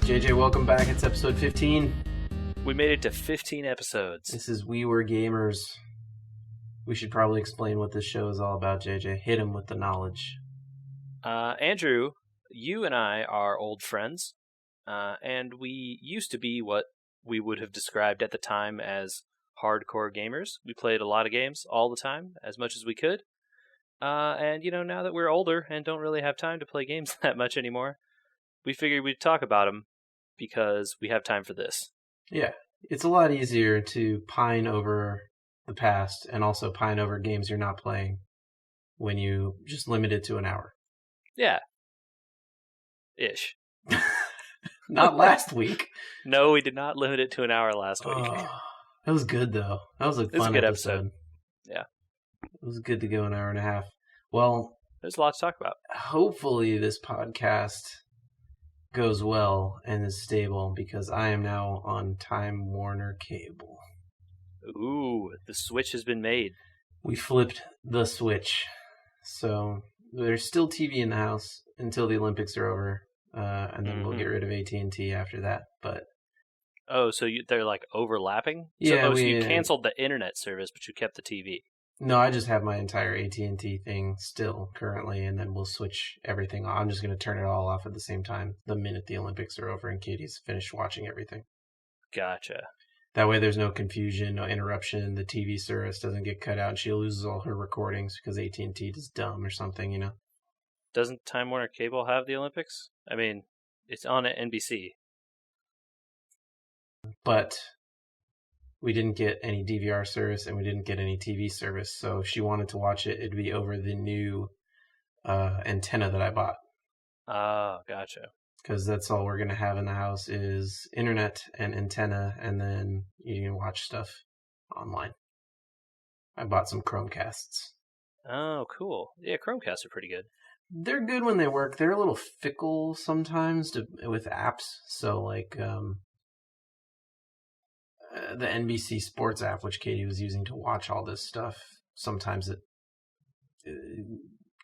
JJ, welcome back. It's episode 15. We made it to 15 episodes. This is We Were Gamers. We should probably explain what this show is all about, JJ. Hit him with the knowledge. Andrew, you and I are old friends, and we used to be what we would have described at the time as hardcore gamers. We played a lot of games all the time, as much as we could. And, now that we're older and don't really have time to play games that much anymore, we figured we'd talk about them because we have time for this. Yeah, it's a lot easier to pine over the past and also pine over games you're not playing when you just limit it to an hour. Yeah. Ish. Not last week. No, we did not limit it to an hour last week. That was good, though. That was a fun good episode. Yeah. It was good to go an hour and a half. Well, there's a lot to talk about. Hopefully this podcast goes well and is stable because I am now on Time Warner Cable. Ooh, the switch has been made. We flipped the switch. So there's still TV in the house until the Olympics are over, and then we'll get rid of AT&T after that. But so they're like overlapping? Yeah. So you canceled the internet service, but you kept the TV. No, I just have my entire AT&T thing still currently, and then we'll switch everything off. I'm just going to turn it all off at the same time the minute the Olympics are over and Katie's finished watching everything. Gotcha. That way there's no confusion, no interruption. The TV service doesn't get cut out, and she loses all her recordings because AT&T is dumb or something, Doesn't Time Warner Cable have the Olympics? I mean, it's on at NBC. But we didn't get any DVR service, and we didn't get any TV service. So if she wanted to watch it, it'd be over the new antenna that I bought. Oh, gotcha. Because that's all we're going to have in the house is internet and antenna, and then you can watch stuff online. I bought some Chromecasts. Oh, cool. Yeah, Chromecasts are pretty good. They're good when they work. They're a little fickle sometimes with apps. So, like, the NBC Sports app, which Katie was using to watch all this stuff, sometimes it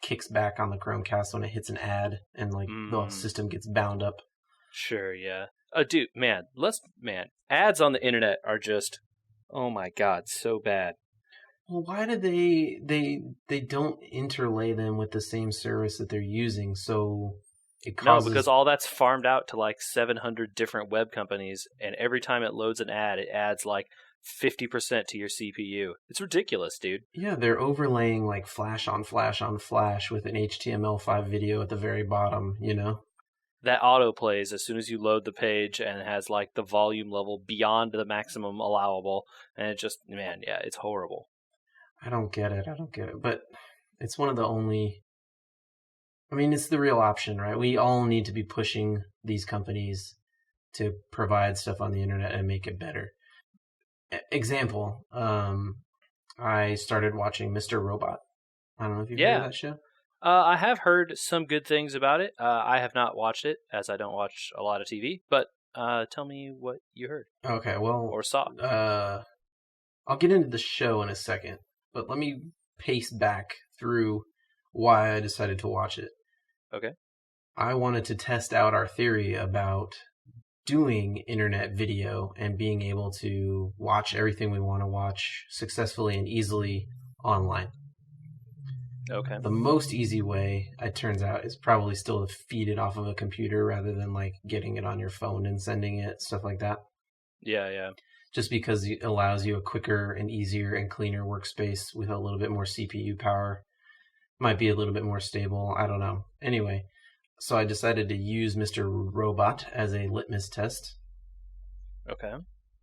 kicks back on the Chromecast when it hits an ad, and the system gets bound up. Sure, yeah. Dude, ads on the internet are just, oh my god, so bad. Well, why do they don't interlay them with the same service that they're using? So it causes... No, because all that's farmed out to like 700 different web companies, and every time it loads an ad, it adds like 50% to your CPU. It's ridiculous, dude. Yeah, they're overlaying like flash on flash on flash with an HTML5 video at the very bottom, That auto plays as soon as you load the page, and it has like the volume level beyond the maximum allowable, and it just, it's horrible. I don't get it. But it's one of the only... it's the real option, right? We all need to be pushing these companies to provide stuff on the internet and make it better. Example, I started watching Mr. Robot. I don't know if you've heard of that show. I have heard some good things about it. I have not watched it, as I don't watch a lot of TV, but tell me what you heard. Okay, well... Or saw. I'll get into the show in a second, but let me pace back through why I decided to watch it. Okay. I wanted to test out our theory about doing internet video and being able to watch everything we want to watch successfully and easily online. Okay. The most easy way, it turns out, is probably still to feed it off of a computer rather than like getting it on your phone and sending it, stuff like that. Yeah. Just because it allows you a quicker and easier and cleaner workspace with a little bit more CPU power. Might be a little bit more stable. I don't know. Anyway, so I decided to use Mr. Robot as a litmus test. Okay.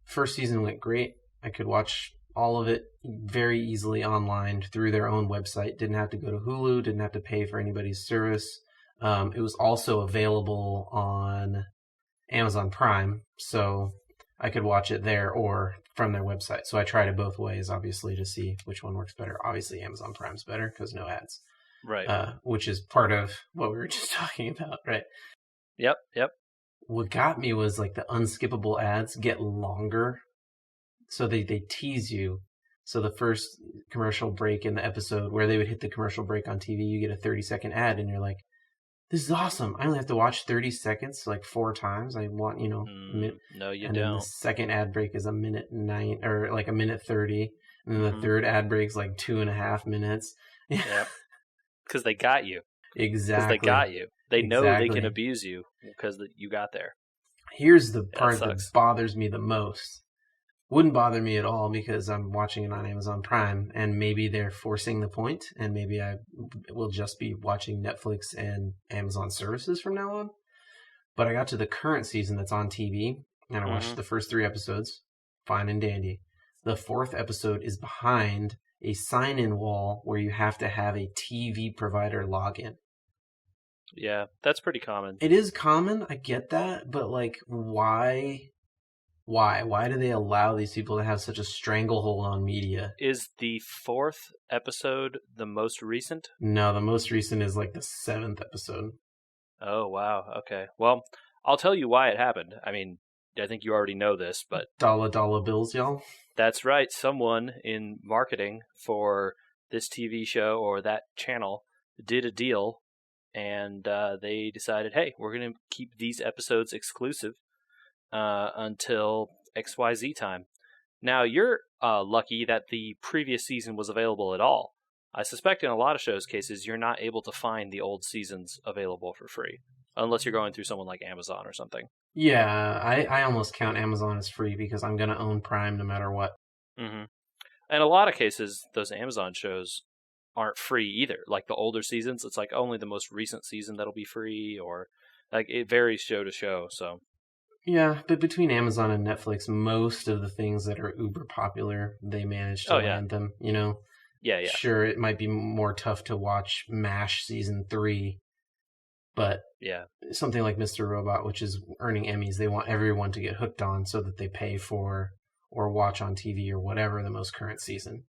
First season went great. I could watch all of it very easily online through their own website. Didn't have to go to Hulu. Didn't have to pay for anybody's service. It was also available on Amazon Prime, so I could watch it there or from their website. So I tried it both ways, obviously, to see which one works better. Obviously, Amazon Prime's better because no ads. Right. Which is part of what we were just talking about, right? Yep. What got me was like the unskippable ads get longer So they tease you. So the first commercial break in the episode where they would hit the commercial break on TV, you get a 30-second ad, and you're like, this is awesome. I only have to watch 30 seconds like 4 times. I want, a minute. No, you And then the don't. second ad break is a minute 9 or like a minute 30. And then the third ad break's like 2.5 minutes. Yep. Because they got you. Exactly. Because they got you. They know they can Exactly. abuse you because you got there. Here's the Yeah, part that that sucks. bothers me the most. Wouldn't bother me at all because I'm watching it on Amazon Prime, and maybe they're forcing the point, and maybe I will just be watching Netflix and Amazon services from now on. But I got to the current season that's on TV, and I watched the first 3 episodes. Fine and dandy. The 4th episode is behind a sign-in wall where you have to have a TV provider login. Yeah, that's pretty common. It is common, I get that, but like, why? Why do they allow these people to have such a stranglehold on media? Is the 4th episode the most recent? No, the most recent is like the 7th episode. Oh, wow. Okay. Well, I'll tell you why it happened. I mean, I think you already know this, but Dollar bills, y'all. that's right. Someone in marketing for this TV show or that channel did a deal, and they decided, hey, we're going to keep these episodes exclusive until XYZ time. Now, you're lucky that the previous season was available at all. I suspect in a lot of shows' cases, you're not able to find the old seasons available for free, unless you're going through someone like Amazon or something. Yeah, I almost count Amazon as free because I'm going to own Prime no matter what. Mm-hmm. In a lot of cases, those Amazon shows aren't free either. Like the older seasons, it's like only the most recent season that'll be free, or like it varies show to show. So yeah, but between Amazon and Netflix, most of the things that are uber popular, they manage to land them. Yeah. Sure, it might be more tough to watch MASH season 3, but yeah, something like Mr. Robot, which is earning Emmys, they want everyone to get hooked on so that they pay for or watch on TV or whatever the most current season.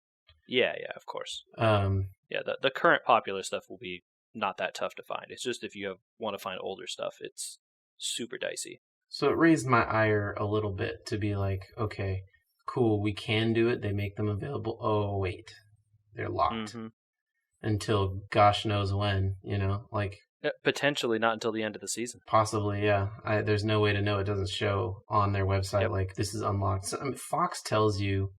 yeah, of course. Yeah, the current popular stuff will be not that tough to find. It's just if you want to find older stuff, it's super dicey. So it raised my ire a little bit to be like, okay, cool, we can do it. They make them available. Oh, wait, they're locked until gosh knows when, potentially not until the end of the season. Possibly, yeah. There's no way to know. It doesn't show on their website like this is unlocked. So, Fox tells you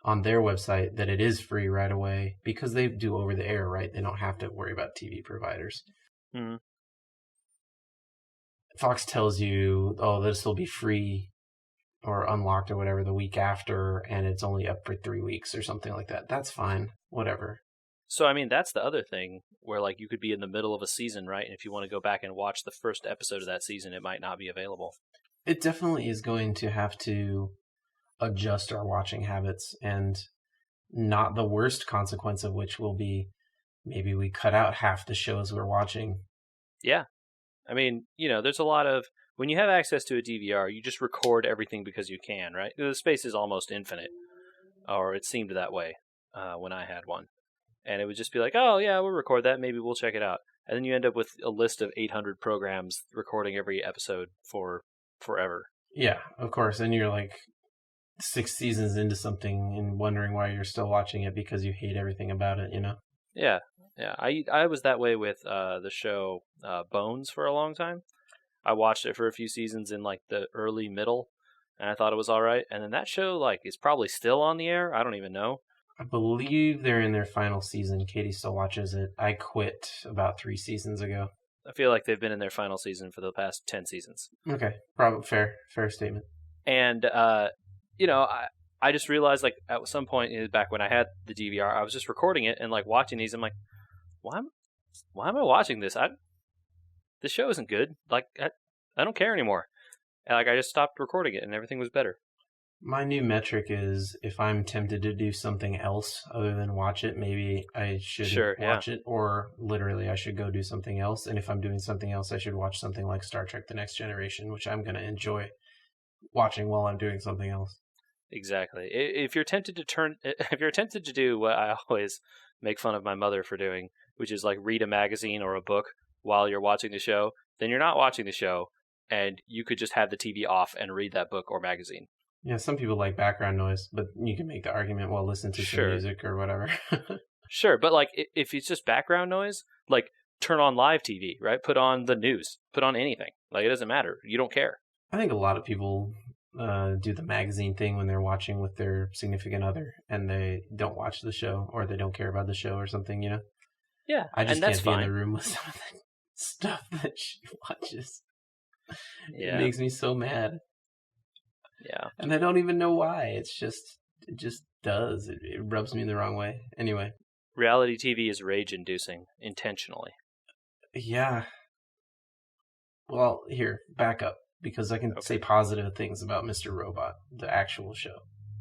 on their website that it is free right away because they do over the air, right? They don't have to worry about TV providers. Mm-hmm. Fox tells you, oh, this will be free or unlocked or whatever the week after, and it's only up for 3 weeks or something like that. That's fine. Whatever. So, I mean, that's the other thing where, like, you could be in the middle of a season, right? And if you want to go back and watch the first episode of that season, it might not be available. It definitely is going to have to adjust our watching habits, and not the worst consequence of which will be maybe we cut out half the shows we're watching. Yeah. I mean, there's a lot of, when you have access to a DVR, you just record everything because you can, right? The space is almost infinite, or it seemed that way when I had one. And it would just be like, oh, yeah, we'll record that. Maybe we'll check it out. And then you end up with a list of 800 programs recording every episode for forever. Yeah, of course. And you're like 6 seasons into something and wondering why you're still watching it because you hate everything about it, Yeah. I was that way with the show Bones for a long time. I watched it for a few seasons in like the early middle, and I thought it was all right. And then that show like is probably still on the air. I don't even know. I believe they're in their final season. Katie still watches it. I quit about 3 seasons ago. I feel like they've been in their final season for the past 10 seasons. Okay, probably fair statement. And I just realized like at some point back when I had the DVR, I was just recording it and like watching these. I'm like, why am I watching this? This show isn't good. Like I don't care anymore. And, like I just stopped recording it and everything was better. My new metric is if I'm tempted to do something else other than watch it, maybe I should watch it, or literally I should go do something else. And if I'm doing something else, I should watch something like Star Trek The Next Generation, which I'm going to enjoy watching while I'm doing something else. Exactly. If you're tempted to do what I always make fun of my mother for doing, which is like read a magazine or a book while you're watching the show, then you're not watching the show, and you could just have the TV off and read that book or magazine. Yeah, some people like background noise, but you can make the argument, well, listen to some Sure, music or whatever. sure, but like if it's just background noise, like turn on live TV, right? Put on the news, put on anything. Like it doesn't matter. You don't care. I think a lot of people do the magazine thing when they're watching with their significant other and they don't watch the show or they don't care about the show or something, you know? Yeah, I and just that's can't be in fine. the room with some of the stuff that she watches. It Yeah, makes me so mad. yeah. And I don't even know why. It just does. It rubs me the wrong way. Anyway, Reality TV is rage-inducing intentionally. yeah. Well, here, back up because I can Okay. say positive things about Mr. Robot, the actual show.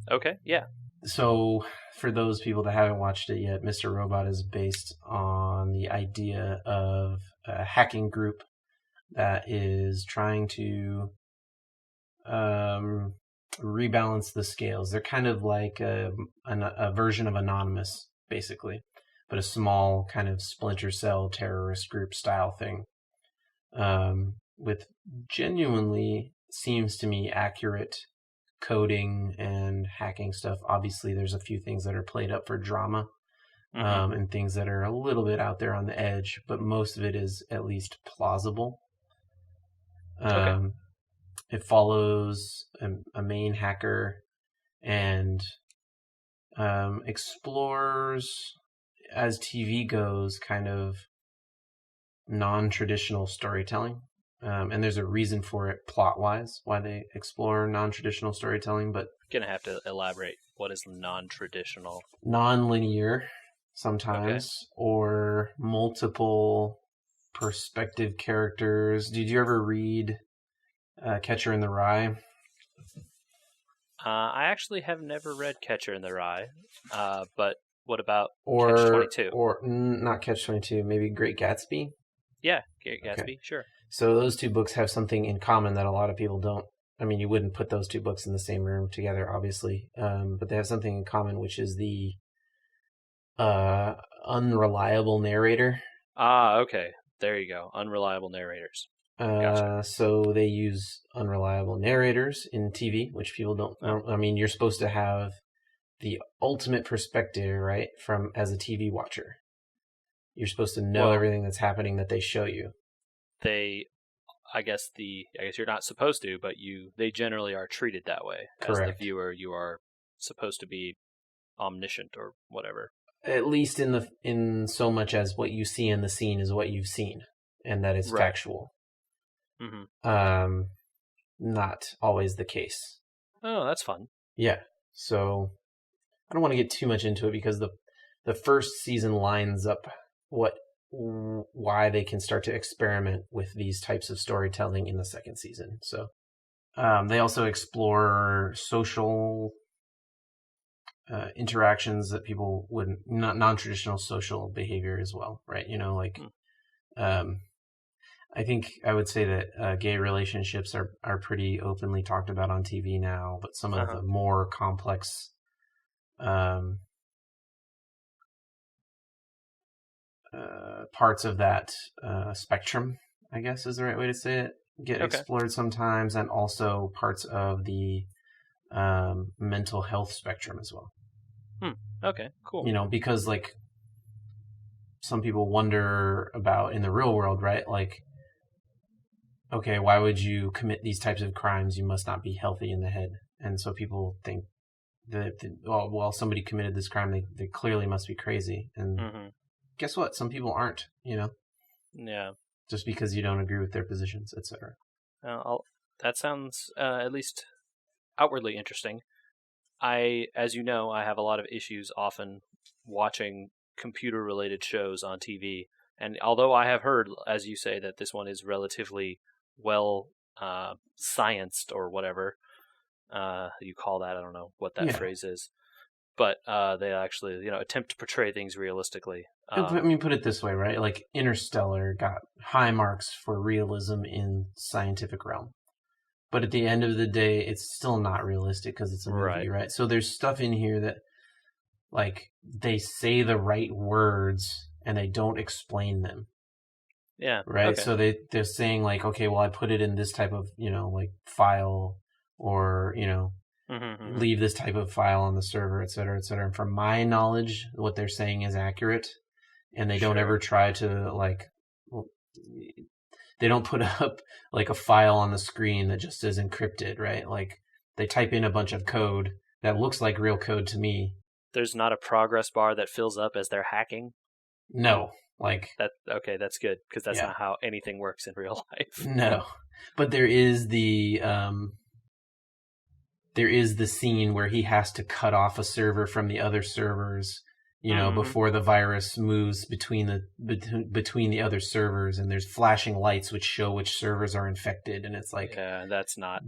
Okay. Yeah. So, for those people that haven't watched it yet, Mr. Robot is based on the idea of a hacking group that is trying to rebalance the scales. They're kind of like a version of Anonymous, basically, but a small kind of splinter cell terrorist group style thing, with genuinely seems to me accurate coding and hacking stuff. Obviously, there's a few things that are played up for drama, Mm-hmm. and things that are a little bit out there on the edge, but most of it is at least plausible. Okay. Um, it follows a main hacker and explores, as TV goes, kind of non-traditional storytelling. And there's a reason for it plot-wise, why they explore non-traditional storytelling, but Gonna have to elaborate. What is non-traditional? non-linear Okay. sometimes, or multiple perspective characters. Did you ever read Catcher in the Rye? I actually have never read Catcher in the Rye, but what about Catch Or 22? not Catch 22, maybe Great Gatsby? Yeah, Okay. Gatsby. Sure. So those two books have something in common that a lot of people don't. I mean, you wouldn't put those two books in the same room together, obviously, but they have something in common, which is the uh, unreliable narrator. Ah, okay. There you go. Unreliable narrators. Gotcha. So they use unreliable narrators in TV, which people don't. Oh, I mean, you're supposed to have the ultimate perspective, right, from as a TV watcher. You're supposed to know well, everything that's happening that they show you. they. I guess you're not supposed to, but they generally are treated that way. As the Correct. viewer, you are supposed to be omniscient or whatever. At least in so much as what you see in the scene is what you've seen, and that is Right. factual. Mm-hmm. Um, Not always the case. Oh, that's fun. Yeah. So I don't want to get too much into it because the first season lines up what why they can start to experiment with these types of storytelling in the second season. So they also explore social interactions that people wouldn't, not non-traditional social behavior as well, right? You know, like Hmm. um, I think I would say that gay relationships are pretty openly talked about on TV now, but some of Uh-huh. the more complex um, parts of that spectrum, I guess is the right way to say it, get Okay. explored sometimes, and also parts of the mental health spectrum as well. Hmm. Okay. Cool. You know, because like some people wonder about in the real world, right? Like, okay, why would you commit these types of crimes? You must not be healthy in the head. And so people think that, well, somebody committed this crime, they clearly must be crazy. And Mm-hmm. guess what? Some people aren't, you know, Yeah. just because you don't agree with their positions, etc. That sounds at least outwardly interesting. As you know, I have a lot of issues often watching computer-related shows on TV, and although I have heard, as you say, that this one is relatively well scienced or whatever you call that, I don't know what that Yeah. phrase is, but they actually, attempt to portray things realistically. I mean, put it this way, right? Like Interstellar got high marks for realism in scientific realm. But at the end of the day, it's still not realistic because it's a movie, Right. right? So there's stuff in here that, like, they say the right words and they don't explain them, Yeah. right? Okay. So they're saying like, okay, well, I put it in this type of, you know, like file, or you know, leave this type of file on the server, et cetera, et cetera. And from my knowledge, what they're saying is accurate, and they don't ever try to they don't put up like a file on the screen that just is encrypted, right? Like they type in a bunch of code that looks like real code to me. There's not a progress bar that fills up as they're hacking? No. Like okay, that's good, because that's not how anything works in real life. No. But there is the scene where he has to cut off a server from the other servers, before the virus moves between the other servers, and there's flashing lights which show which servers are infected, and it's like, that's not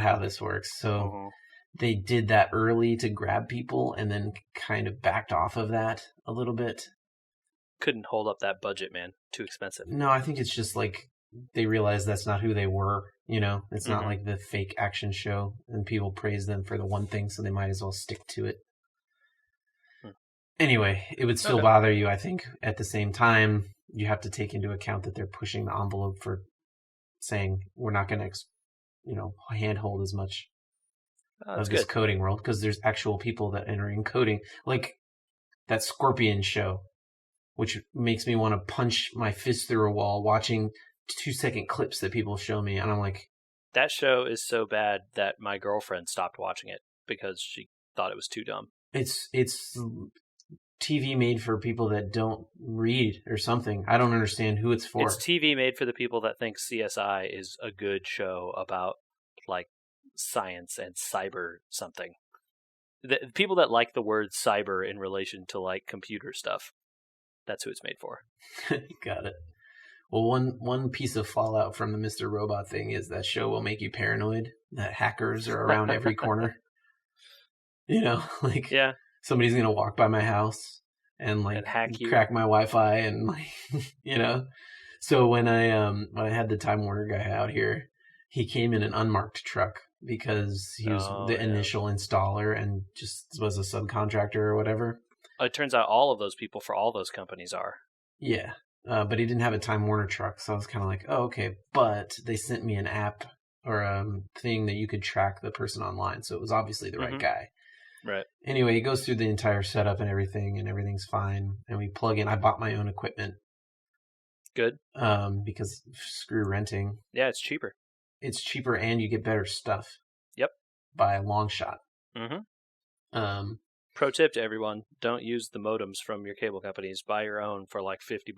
how this works. So they did that early to grab people, and then kind of backed off of that a little bit. Couldn't hold up that budget, man. Too expensive. No, I think it's just like they realized that's not who they were. It's not like the fake action show, and people praise them for the one thing, so they might as well stick to it. Anyway, it would still bother you, I think. At the same time, you have to take into account that they're pushing the envelope for saying we're not going to, handhold as much of this coding world, because there's actual people that enter in coding, like that Scorpion show, which makes me want to punch my fist through a wall watching 2-second clips that people show me, and I'm like, that show is so bad that my girlfriend stopped watching it because she thought it was too dumb. It's TV made for people that don't read or something. I don't understand who it's for. It's TV made for the people that think CSI is a good show about like science and cyber something. The people that like the word cyber in relation to like computer stuff. That's who it's made for. Got it. Well, one piece of fallout from the Mr. Robot thing is that show will make you paranoid that hackers are around every corner. Somebody's going to walk by my house and hack you, crack my Wi-Fi and So when I had the Time Warner guy out here, he came in an unmarked truck because he was the initial installer and just was a subcontractor or whatever. It turns out all of those people for all those companies are. Yeah. But he didn't have a Time Warner truck, so I was kind of like, oh, okay. But they sent me an app or a thing that you could track the person online, so it was obviously the right guy. Right. Anyway, he goes through the entire setup and everything's fine. And we plug in. I bought my own equipment. Good. Because screw renting. Yeah, it's cheaper. It's cheaper, and you get better stuff. Yep. By a long shot. Pro tip to everyone: don't use the modems from your cable companies. Buy your own for like $50.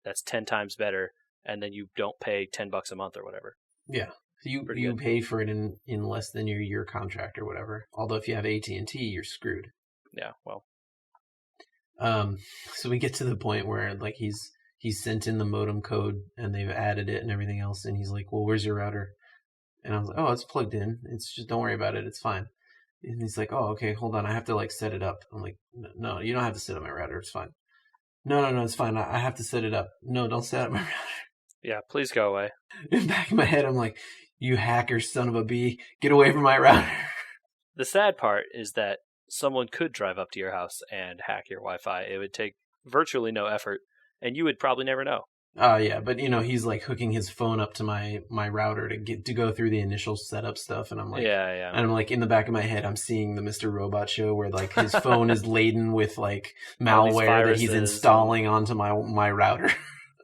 That's 10 times better, and then you don't pay $10 a month or whatever. Yeah. So you pay for it in less than your year contract or whatever. Although if you have AT&T, you're screwed. Yeah, well. So we get to the point where like he's sent in the modem code and they've added it and everything else, and he's like, "Well, where's your router?" And I was like, "Oh, it's plugged in. It's just, don't worry about it. It's fine." And he's like, "Oh, okay, hold on. I have to set it up." I'm like, "No, you don't have to set up my router. It's fine." No, it's fine. I have to set it up. No, don't set up my router. Yeah, please go away. In the back of my head, I'm like, "You hacker son of a bee, get away from my router." The sad part is that someone could drive up to your house and hack your Wi-Fi. It would take virtually no effort, and you would probably never know. Yeah, but he's hooking his phone up to my router to go through the initial setup stuff, and I'm like, yeah. And I'm like, in the back of my head, I'm seeing the Mr. Robot show where his phone is laden with malware that he's installing onto my router.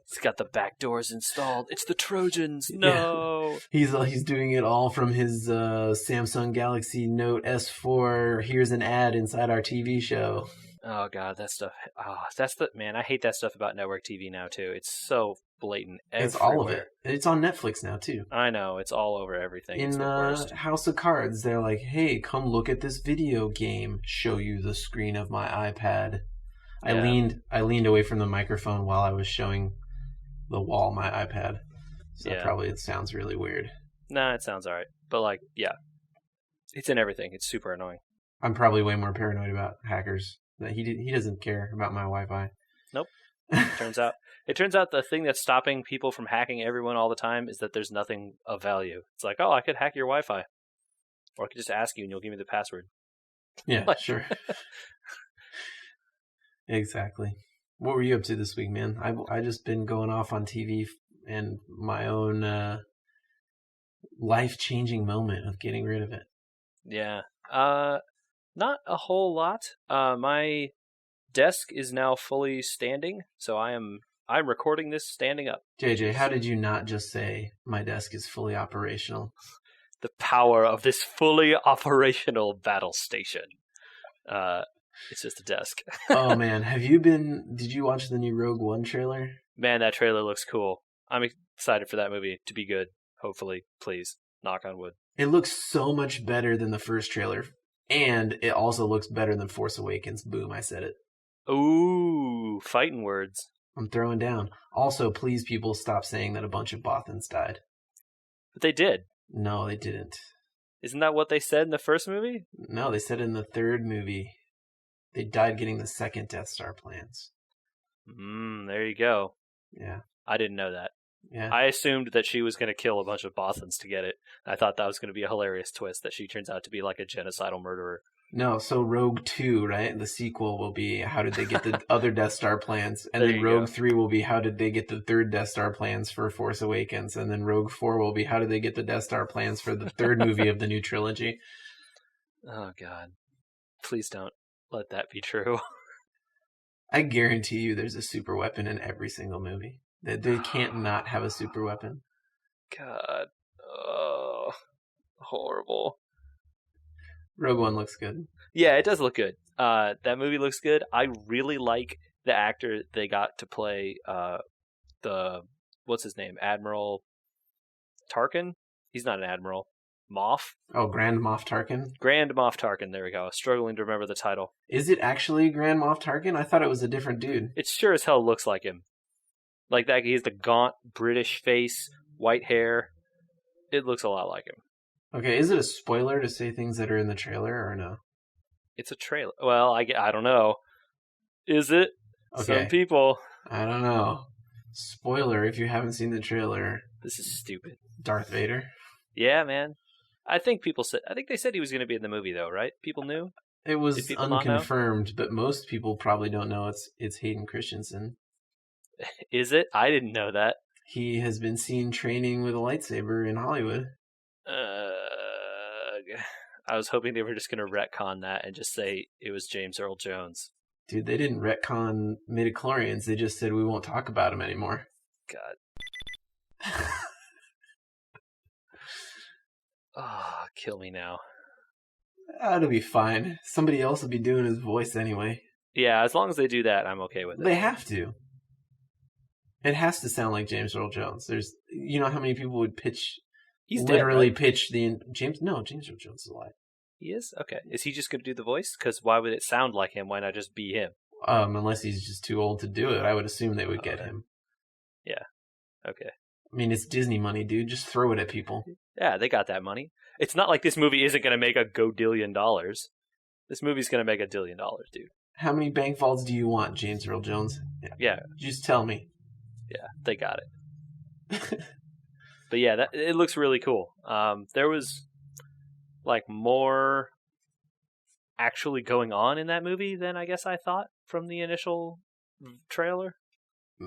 It's got the back doors installed. It's the Trojans. No. Yeah. He's doing it all from his Samsung Galaxy Note S4. Here's an ad inside our TV show. Oh god, that stuff. Man, I hate that stuff about network TV now too. It's so blatant everywhere. It's all of it. It's on Netflix now too. I know, it's all over everything. In House of Cards, they're like, "Hey, come look at this video game. Show you the screen of my iPad." Yeah. I leaned away from the microphone while I was showing the wall my iPad. So probably it sounds really weird. Nah, it sounds alright. But yeah. It's in everything. It's super annoying. I'm probably way more paranoid about hackers. He doesn't care about my Wi-Fi. Nope. It turns out the thing that's stopping people from hacking everyone all the time is that there's nothing of value. It's like, oh, I could hack your Wi-Fi. Or I could just ask you and you'll give me the password. Yeah, sure. Exactly. What were you up to this week, man? I just been going off on TV and my own life-changing moment of getting rid of it. Yeah. Not a whole lot. My desk is now fully standing, so I'm recording this standing up. JJ, how did you not just say my desk is fully operational? The power of this fully operational battle station. It's just a desk. Oh man, did you watch the new Rogue One trailer? Man, that trailer looks cool. I'm excited for that movie to be good. Hopefully, please. Knock on wood. It looks so much better than the first trailer, and it also looks better than Force Awakens. Boom, I said it. Ooh, fighting words. I'm throwing down. Also, please, people, stop saying that a bunch of Bothans died. But they did. No, they didn't. Isn't that what they said in the first movie? No, they said in the third movie they died getting the second Death Star plans. There you go. Yeah. I didn't know that. Yeah. I assumed that she was going to kill a bunch of Bothans to get it. I thought that was going to be a hilarious twist, that she turns out to be like a genocidal murderer. No, so Rogue 2, right? The sequel will be how did they get the other Death Star plans? And then Rogue 3 will be how did they get the third Death Star plans for Force Awakens? And then Rogue 4 will be how did they get the Death Star plans for the third movie of the new trilogy? Oh, God. Please don't let that be true. I guarantee you there's a super weapon in every single movie. They can't not have a super weapon. God. Oh, horrible. Rogue One looks good. Yeah, it does look good. That movie looks good. I really like the actor they got to play what's his name? Admiral Tarkin? He's not an admiral. Moff? Oh, Grand Moff Tarkin? Grand Moff Tarkin, there we go. Struggling to remember the title. Is it actually Grand Moff Tarkin? I thought it was a different dude. It sure as hell looks like him. Like that, he's the gaunt British face, white hair. It looks a lot like him. Okay, is it a spoiler to say things that are in the trailer or no? It's a trailer. Well, I don't know. Is it? Okay. Some people. I don't know. Spoiler if you haven't seen the trailer. This is stupid. Darth Vader? Yeah, man. I think they said he was going to be in the movie, though, right? People knew? It was unconfirmed, but most people probably don't know it's Hayden Christensen. Is it? I didn't know that. He has been seen training with a lightsaber in Hollywood. I was hoping they were just going to retcon that and just say it was James Earl Jones. Dude, they didn't retcon midichlorians. They just said we won't talk about him anymore. God. Oh, kill me now. That'll be fine. Somebody else will be doing his voice anyway. Yeah, as long as they do that, I'm okay with it. They have to. It has to sound like James Earl Jones. You know how many people would pitch... He's literally dead, right? pitch the... James Earl Jones is alive. He is? Okay. Is he just going to do the voice? Because why would it sound like him? Why not just be him? Unless he's just too old to do it. I would assume they would get him. Yeah. Okay. I mean, it's Disney money, dude. Just throw it at people. Yeah, they got that money. It's not like this movie isn't going to make $1 godillion. This movie's going to make $1 billion, dude. How many bank vaults do you want, James Earl Jones? Yeah. Just tell me. Yeah, they got it. But yeah, it looks really cool. There was like more actually going on in that movie than I guess I thought from the initial trailer.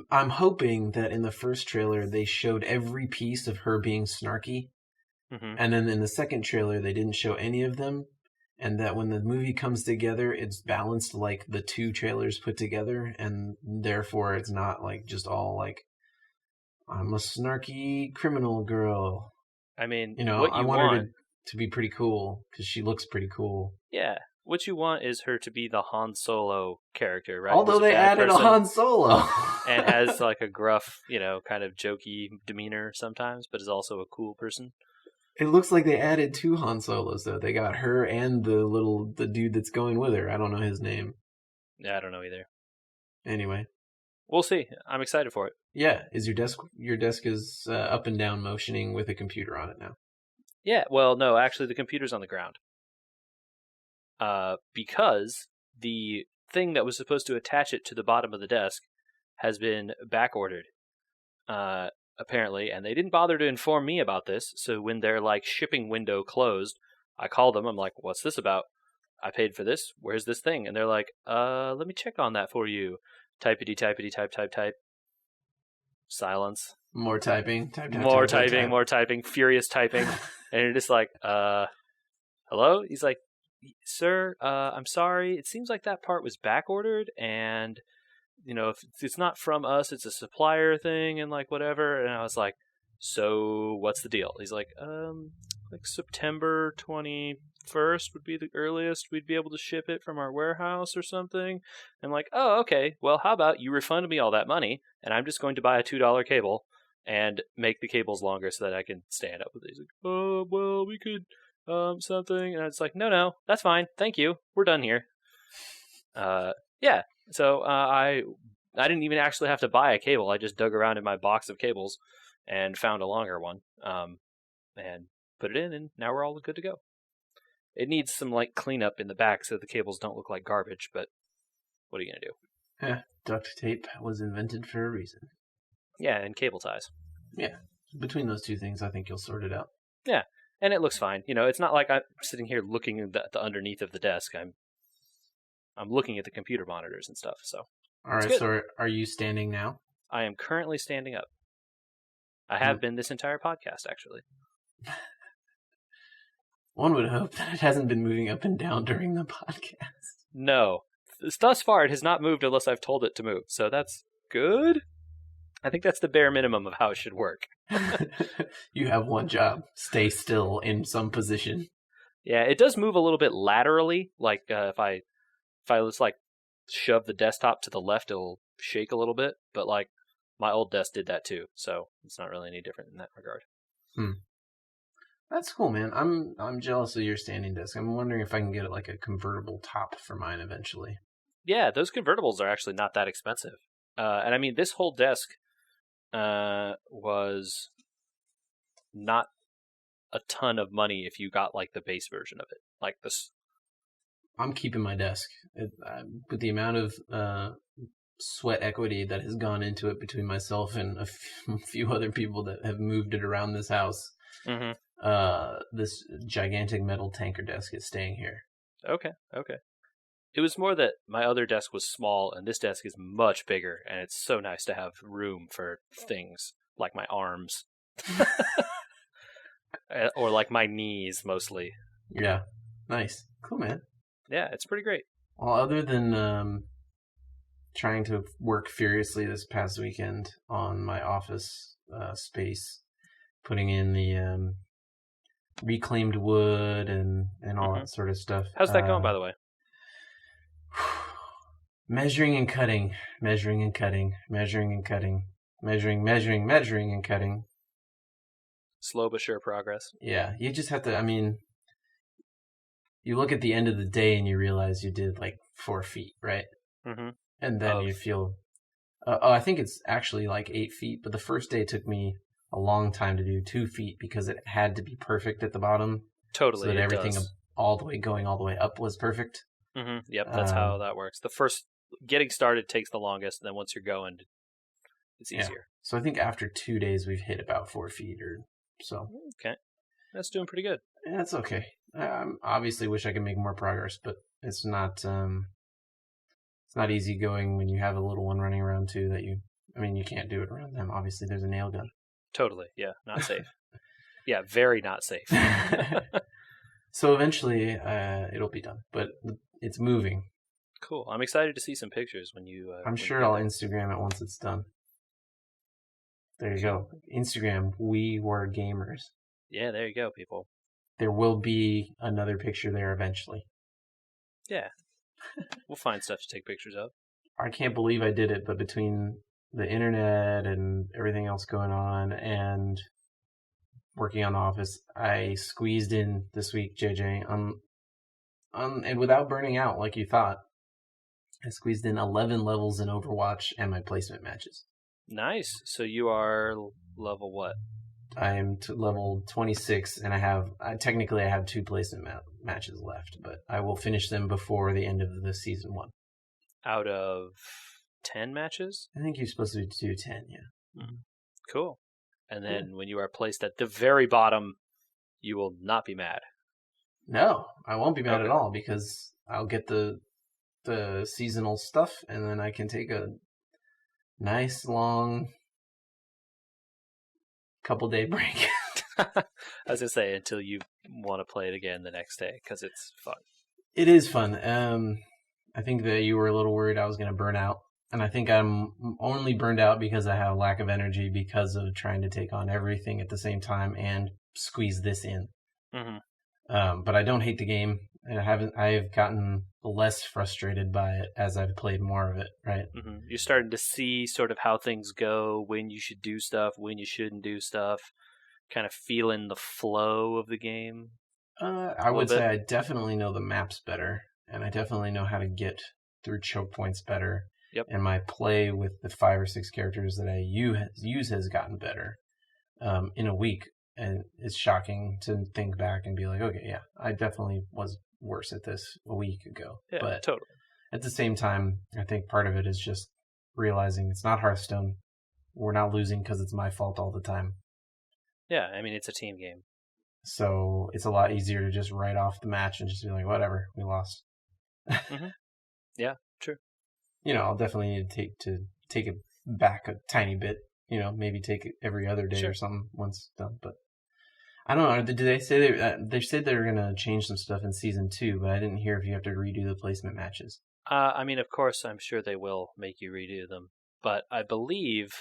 I'm hoping that in the first trailer they showed every piece of her being snarky. Mm-hmm. And then in the second trailer they didn't show any of them. And that when the movie comes together, it's balanced like the two trailers put together. And therefore it's not like just all like, I'm a snarky criminal girl. I mean, I want her to be pretty cool because she looks pretty cool. Yeah. What you want is her to be the Han Solo character, right? Although they added a Han Solo. And has like a gruff, kind of jokey demeanor sometimes, but is also a cool person. It looks like they added 2 Han Solos, though. They got her and the dude that's going with her. I don't know his name. Yeah, I don't know either. Anyway. We'll see. I'm excited for it. Yeah. Is your desk is up and down motioning with a computer on it now? Yeah. Well, no, actually the computer's on the ground. Because the thing that was supposed to attach it to the bottom of the desk has been back ordered. Apparently, and they didn't bother to inform me about this, so when their shipping window closed, I called them. I'm like, what's this about? I paid for this. Where's this thing? And they're like, let me check on that for you. Typity, type. Silence. More typing. More typing. Furious typing. And you're just like, hello? He's like, sir, I'm sorry. It seems like that part was back ordered, and if it's not from us, it's a supplier thing, and like whatever. And I was like, so what's the deal? He's like September 21st would be the earliest we'd be able to ship it from our warehouse or something. I'm like, oh, okay. Well, how about you refund me all that money, and I'm just going to buy a $2 cable and make the cables longer so that I can stand up with it. He's like, oh, well, we could something, and it's like, no, that's fine, thank you, we're done here. Yeah. So I didn't even actually have to buy a cable. I just dug around in my box of cables and found a longer one, and put it in, and now we're all good to go. It needs some like cleanup in the back so the cables don't look like garbage, but what are you gonna do? Duct tape was invented for a reason. Yeah, and cable ties. Yeah, between those two things, I think you'll sort it out. Yeah, and it looks fine. It's not like I'm sitting here looking at the underneath of the desk. I'm looking at the computer monitors and stuff. So all right. So are you standing now? I am currently standing up. I have been this entire podcast, actually. One would hope that it hasn't been moving up and down during the podcast. No. Thus far, it has not moved unless I've told it to move. So that's good. I think that's the bare minimum of how it should work. You have one job. Stay still in some position. Yeah, it does move a little bit laterally. Like if I just like shove the desktop to the left, it'll shake a little bit. But like my old desk did that too. So it's not really any different in that regard. That's cool, man. I'm jealous of your standing desk. I'm wondering if I can get like a convertible top for mine eventually. Yeah, those convertibles are actually not that expensive. And I mean, this whole desk was not a ton of money if you got like the base version of it. Like this. I'm keeping my desk. With the amount of sweat equity that has gone into it between myself and a few other people that have moved it around this house. Mm-hmm. This gigantic metal tanker desk is staying here. Okay. It was more that my other desk was small, and this desk is much bigger, and it's so nice to have room for things like my arms. Or like my knees, mostly. Yeah. Nice. Cool, man. Yeah, it's pretty great. Well, other than trying to work furiously this past weekend on my office space, putting in the reclaimed wood and all that sort of stuff. How's that going, by the way? Measuring and cutting. Slow but sure progress. Yeah, you just have to, I mean, you look at the end of the day and you realize you did like 4 feet, right? Mm-hmm. And then you feel, I think it's actually like 8 feet, but the first day it took me a long time to do 2 feet because it had to be perfect at the bottom. Totally. So that everything all the way up was perfect. Mm-hmm. Yep, that's how that works. The first getting started takes the longest, and then once you're going, it's easier. Yeah. So I think after 2 days we've hit about 4 feet or so. Okay. That's doing pretty good. Yeah, that's okay. Obviously wish I could make more progress, but it's not easy going when you have a little one running around too you can't do it around them. Obviously there's a nail gun. Totally. Yeah, not safe. Yeah, very not safe. So eventually it'll be done, but it's moving. Cool. I'm excited to see some pictures when you I'm sure I'll Instagram it once it's done. There you go. Instagram, we were gamers. Yeah, there you go, people. There will be another picture there eventually. Yeah. We'll find stuff to take pictures of. I can't believe I did it, but between the internet and everything else going on and working on the office, I squeezed in this week, JJ, and without burning out like you thought, I squeezed in 11 levels in Overwatch and my placement matches. Nice. So you are level what? I am level 26, and I have 2 placement matches left, but I will finish them before the end of the season 1. Out of 10 matches? I think you're supposed to do 10, yeah. Mm-hmm. Cool. And then when you are placed at the very bottom, you will not be mad. No, I won't be mad at all, because I'll get the seasonal stuff, and then I can take a nice long couple day break. I was gonna say until you want to play it again the next day because it's fun. It is fun. I think that you were a little worried I was going to burn out. And I think I'm only burned out because I have a lack of energy because of trying to take on everything at the same time and squeeze this in. But I don't hate the game. I've gotten less frustrated by it as I've played more of it, right? You're starting to see sort of how things go, when you should do stuff, when you shouldn't do stuff, kind of feeling the flow of the game. I would say I definitely know the maps better, and I definitely know how to get through choke points better. Yep. And my play with the 5 or 6 characters that I use has gotten better in a week. And it's shocking to think back and be like, okay, yeah, I definitely was worse at this a week ago. Yeah, but totally. At the same time, I think part of it is just realizing it's not Hearthstone. We're not losing because it's my fault all the time. Yeah, I mean, it's a team game. So it's a lot easier to just write off the match and just be like, whatever, we lost. Yeah, true. I'll definitely need to take it back a tiny bit. Maybe take it every other day or something once done. But I don't know. Did they say they said they were gonna change some stuff in season 2? But I didn't hear if you have to redo the placement matches. I mean, of course, I'm sure they will make you redo them. But I believe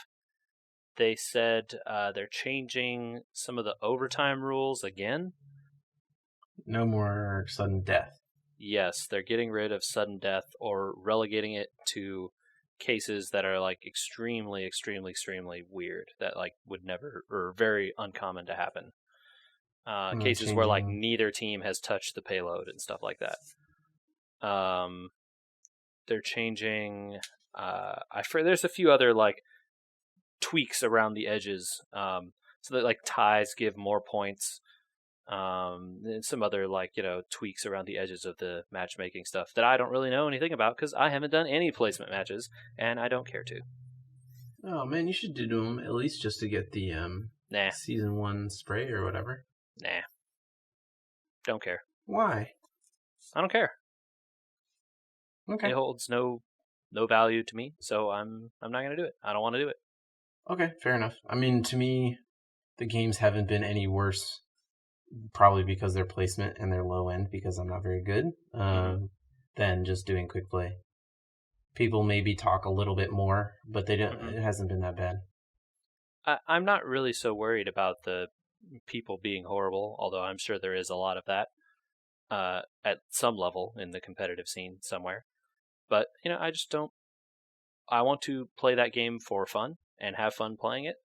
they said they're changing some of the overtime rules again. No more sudden death. Yes, they're getting rid of sudden death or relegating it to cases that are like extremely, extremely, extremely weird that like would never or very uncommon to happen. Cases where like neither team has touched the payload and stuff like that. They're changing. There's a few other like tweaks around the edges, so that like ties give more points. And some other like tweaks around the edges of the matchmaking stuff that I don't really know anything about because I haven't done any placement matches and I don't care to. Oh man, you should do them at least just to get the season 1 spray or whatever. Nah, don't care. Why? I don't care. Okay. It holds no value to me, so I'm not gonna do it. I don't want to do it. Okay, fair enough. I mean, to me, the games haven't been any worse. Probably because their placement and their low end, because I'm not very good, than just doing quick play. People maybe talk a little bit more, but they don't. It hasn't been that bad. I'm not really so worried about the people being horrible, although I'm sure there is a lot of that at some level in the competitive scene somewhere. But I just don't. I want to play that game for fun and have fun playing it,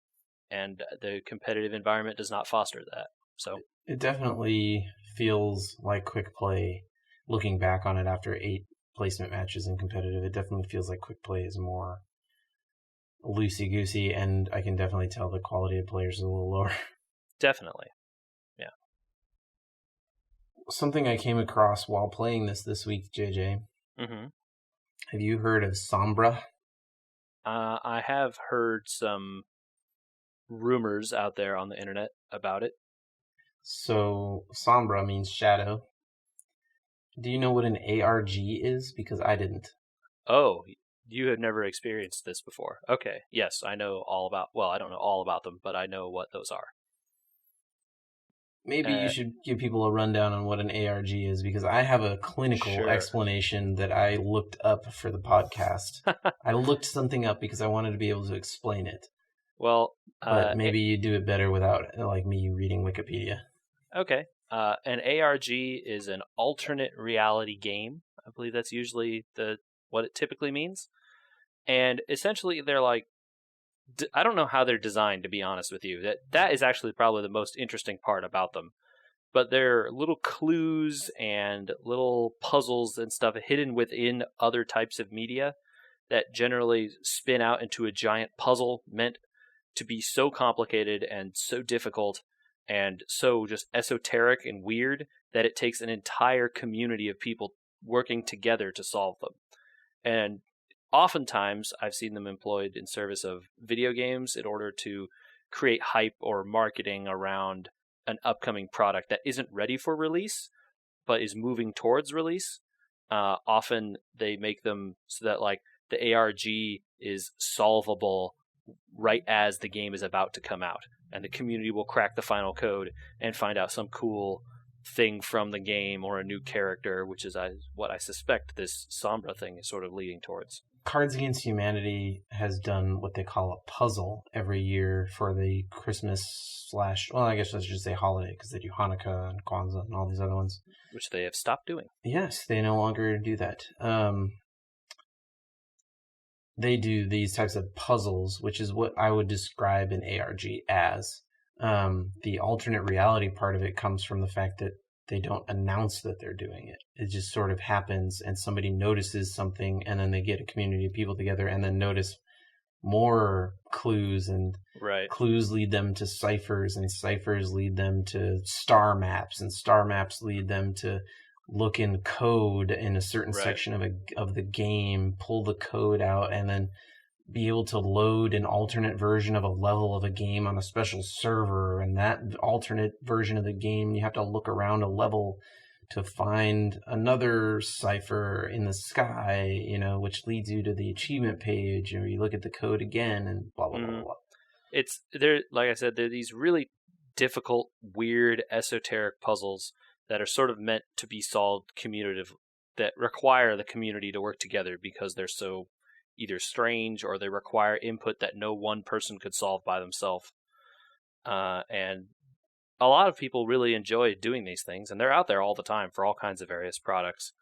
and the competitive environment does not foster that. So it definitely feels like quick play. Looking back on it after 8 placement matches in competitive, it definitely feels like quick play is more loosey goosey, and I can definitely tell the quality of players is a little lower. Definitely, yeah. Something I came across while playing this week, JJ. Have you heard of Sombra? I have heard some rumors out there on the internet about it. So, Sombra means shadow. Do you know what an A.R.G is? Because I didn't. Oh, you have never experienced this before. Okay, yes, I know all about... Well, I don't know all about them, but I know what those are. Maybe you should give people a rundown on what an A.R.G is, because I have a clinical explanation that I looked up for the podcast. I looked something up because I wanted to be able to explain it. Well, but maybe you do it better without like me reading Wikipedia. Okay. An A.R.G is an alternate reality game. I believe that's usually what it typically means. And essentially, they're like, I don't know how they're designed, to be honest with you. That is actually probably the most interesting part about them. But they're little clues and little puzzles and stuff hidden within other types of media that generally spin out into a giant puzzle meant to be so complicated and so difficult and so just esoteric and weird that it takes an entire community of people working together to solve them. And oftentimes I've seen them employed in service of video games in order to create hype or marketing around an upcoming product that isn't ready for release but is moving towards release. Often they make them so that like the A.R.G is solvable right as the game is about to come out. and the community will crack the final code and find out some cool thing from the game or a new character, which is what I suspect this Sombra thing is sort of leading towards. Cards Against Humanity has done what they call a puzzle every year for the Christmas well, I guess I should say holiday, because they do Hanukkah and Kwanzaa and all these other ones. Which they have stopped doing. Yes, they no longer do that. They do these types of puzzles, which is what I would describe an A.R.G as. The alternate reality part of it comes from the fact that they don't announce that they're doing it. It just sort of happens, and somebody notices something, and then they get a community of people together and then notice more clues, and clues lead them to ciphers, and ciphers lead them to star maps, and star maps lead them to look in code in a certain section of the game, pull the code out, and then be able to load an alternate version of a level of a game on a special server. And that alternate version of the game, you have to look around a level to find another cipher in the sky, which leads you to the achievement page, or you look at the code again, and blah, blah, blah, blah. It's there, like I said, they're these really difficult, weird, esoteric puzzles that are sort of meant to be solved commutative, that require the community to work together because they're so either strange or they require input that no one person could solve by themselves. And a lot of people really enjoy doing these things, and they're out there all the time for all kinds of various products.